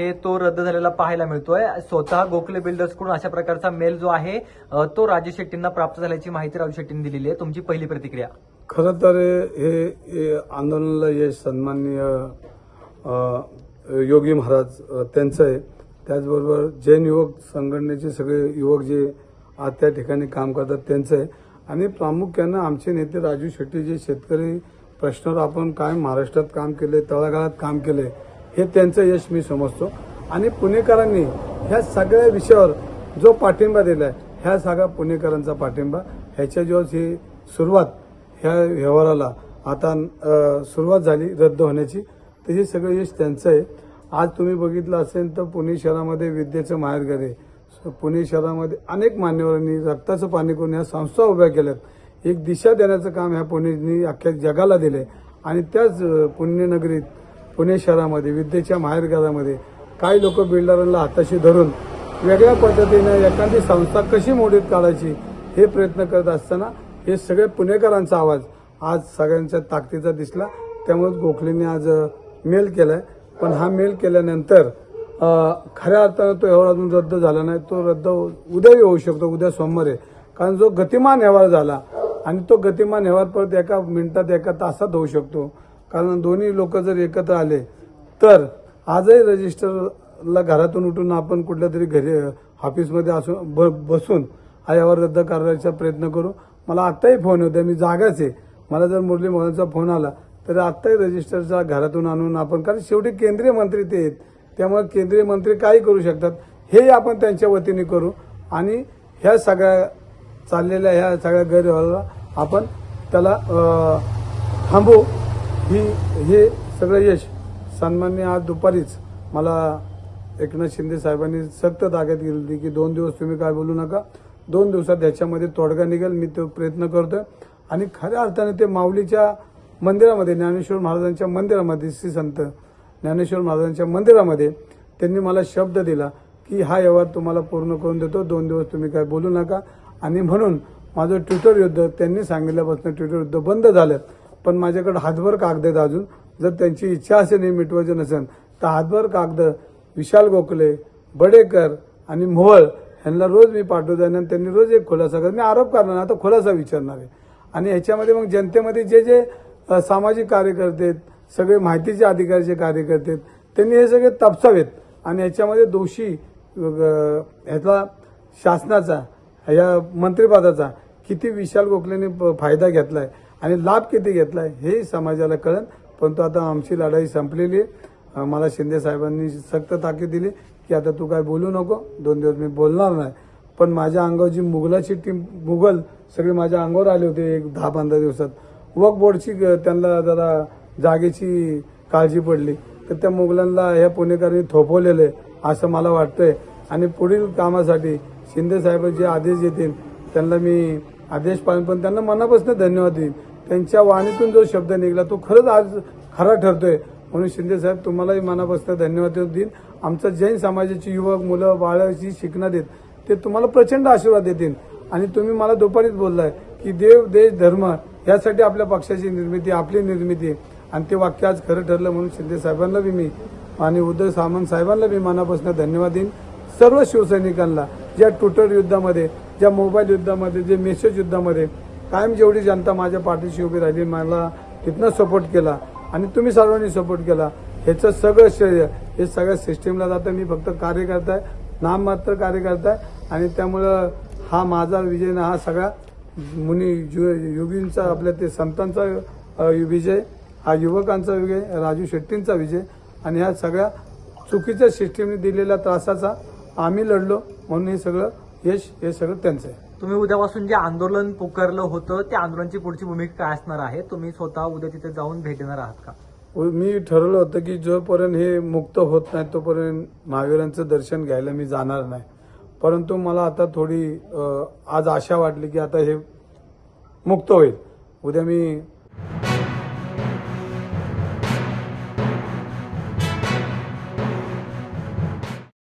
आहे तो रद्द झालेला पाहायला मिळतोय। स्वतः गोखले बिल्डर्स कडून अशा प्रकारचा मेल जो आहे तो राजू शेट्टींना प्राप्त झाल्याची माहिती राजू शेट्टींनी दिलेली आहे। तुमची पहिली प्रतिक्रिया? खरं तर हे आंदोलनाला यश सन्माननीय योगी महाराज त्यांचं आहे। त्याचबरोबर जैन युवक संघटनेचे सगळे युवक जे आज त्या ठिकाणी काम करतात त्यांचं आहे आणि प्रामुख्यानं आमचे नेते राजू शेट्टी जे शेतकरी प्रश्नावर आपण काय महाराष्ट्रात काम केले, तळागाळात काम केले, हे त्यांचं यश मी समजतो। आणि पुणेकरांनी ह्या सगळ्या विषयावर जो पाठिंबा दिलाय, ह्या सगळ्या पुणेकरांचा पाठिंबा, ह्याच्या दिवस ही सुरुवात ह्या व्यवहाराला आता सुरुवात झाली रद्द होण्याची, तर हे सगळं यश त्यांचं आहे। आज तुम्ही बघितलं असेल तर पुणे शहरामध्ये विद्येचं माहेरघर आहे। पुणे शहरामध्ये अनेक मान्यवरांनी रक्ताचं पाणी करून ह्या संस्था उभ्या केल्यात। एक दिशा देण्याचं काम ह्या पुणेनी अख्ख्या जगाला दिले आणि त्याच पुण्यनगरीत पुणे शहरामध्ये विद्येच्या माहेरघरामध्ये काही लोक बिल्डरांना हाताशी धरून वेगळ्या पद्धतीने एखादी संस्था कशी मोडीत काढायची हे प्रयत्न करत असताना हे सगळे पुणेकरांचा आवाज आज सगळ्यांच्या ताकदीचा दिसला। त्यामुळे गोखलेंनी आज मेल केलाय, पण हा मेल केल्यानंतर खऱ्या अर्थानं तो व्यवहार अजून रद्द झाला नाही। तो रद्द उद्याही होऊ शकतो, उद्या सोमवार आहे, कारण जो गतिमान व्यवहार झाला आणि तो गतिमान व्यवहार परत एका मिनिटात एका तासात होऊ शकतो, कारण दोन्ही लोक जर एकत्र आले तर आजही रजिस्टरला घरातून उठून आपण कुठल्या तरी घरी ऑफिसमध्ये बसून हा व्यवहार रद्द करायचा प्रयत्न करू। मला आत्ताही फोन होता, मी जागाच आहे, मला जर मुरली मोहनचा फोन आला तर आत्ताही रजिस्टरचा घरातून आणून आपण, कारण शेवटी केंद्रीय मंत्री ते आहेत, त्यामुळे केंद्रीय मंत्री काही करू शकतात, हे आपण त्यांच्या वतीने करू आणि ह्या सगळ्या चाललेल्या ह्या सगळ्या गैरव्यवहाराला आपण त्याला थांबवू। हे सगळं यश सन्माननीय आज दुपारीच मला एकनाथ शिंदे साहेबांनी सक्त ताकद दिली की 2 दिवस तुम्ही काय बोलू नका, 2 दिवसात ह्याच्यामध्ये तोडगा निघेल, मी तो प्रयत्न करतोय। आणि खऱ्या अर्थाने ते माऊलीच्या मंदिरामध्ये, ज्ञानेश्वर महाराजांच्या मंदिरामध्ये, श्री संत ज्ञानेश्वर महाराजांच्या मंदिरामध्ये त्यांनी मला शब्द दिला की हा व्यवहार तुम्हाला पूर्ण करून देतो, 2 दिवस तुम्ही काय बोलू नका। आणि म्हणून माझं ट्विटर युद्ध त्यांनी सांगितल्यापासून ट्विटर युद्ध बंद झालं, पण माझ्याकडे हातभर कागद आहेत अजून। जर त्यांची इच्छा असेल हे मिटवायचं नसेल तर हातभर कागद विशाल गोखले, बडेकर आणि मोहोळ यांना रोज मी पाठवतो आणि त्यांनी रोज एक खुलासा करत, मी आरोप करणार आता खुलासा विचारणार आहे। आणि ह्याच्यामध्ये मग जनतेमध्ये जे सामाजिक कार्यकर्ते, सगळे माहितीचे अधिकारीचे कार्यकर्ते, त्यांनी हे सगळे तपासावेत आणि ह्याच्यामध्ये दोषी ह्याचा शासनाचा, या मंत्रिपदाचा किती विशाल गोखलेने फायदा घेतलाय आणि लाभ किती घेतलाय हे समाजाला कळेल। परंतु आता आमची लढाई संपलेली आहे। मला शिंदे साहेबांनी सक्त ताकीद दिली की आता तू काय बोलू नको, 2 दिवस मी बोलणार नाही। पण माझ्या अंगावर जी मुघलाची टीम, मुघल सगळे माझ्या अंगावर आले होते एक 10-15 दिवसात, वक्फ बोर्डची त्यांना जरा जागेची काळजी पडली तर त्या मुघलांना ह्या पुणेकरांनी थोपवलेले असं मला वाटतंय। आणि पुढील कामासाठी शिंदे साहेब जे आदेश देतील त्यांना मी आदेश पाळून, पण त्यांना मनापासून धन्यवाद देईन। त्यांच्या वाणीतून जो शब्द निघाला तो खरंच आज खरा ठरतोय, म्हणून शिंदे साहेब तुम्हालाही मनापासून धन्यवाद देईन। आमचा जैन समाजाची युवक मुलं बाळं जी शिकणार आहेत ते तुम्हाला प्रचंड आशीर्वाद देतील। आणि तुम्ही मला दुपारीच बोललाय की देव, देश, धर्म यासाठी आपल्या पक्षाची निर्मिती, आपली निर्मिती, आणि ते वाक्य आज खरं ठरलं। म्हणून शिंदे साहेबांना बी मी आणि उद्धव सामंत साहेबांना बी मनापासून धन्यवाद देईन। सर्व शिवसैनिकांना ज्या ट्विटर युद्धामध्ये, ज्या मोबाईल युद्धामध्ये, जे मेसेज युद्धामध्ये कायम जेवढी जनता माझ्या पाठीशी उभी राहिली, मला तिथनं सपोर्ट केला आणि तुम्ही सर्वांनी सपोर्ट केला, ह्याचं सगळं श्रेय हे सगळ्या सिस्टीमला जातं। मी फक्त कार्यकर्ता आहे, नाममात्र कार्यकर्ता आहे आणि त्यामुळं हा माझा विजय ना, हा सगळा मुनी योगींचा, आपल्या ते संतांचा विजय, हा युवकांचा विजय, राजू शेट्टींचा विजय आणि ह्या सगळ्या चुकीच्या सिस्टीमने दिलेल्या त्रासाचा आम्ही लढलो, म्हणून हे सगळं यश हे सगळं त्यांचं आहे। तुम्ही उद्यापासून जे आंदोलन पुकारलं होतं त्या आंदोलनाची पुढची भूमिका काय असणार आहे? तुम्ही स्वतः उद्या तिथे जाऊन भेट देणार आहात का? मी ठरवलं होतं की जोपर्यंत हे मुक्त होत नाही तोपर्यंत महावीरांचं दर्शन घ्यायला मी जाणार नाही। परंतु मला आता थोडी आज आशा वाटली की आता हे मुक्त होईल। उद्या मी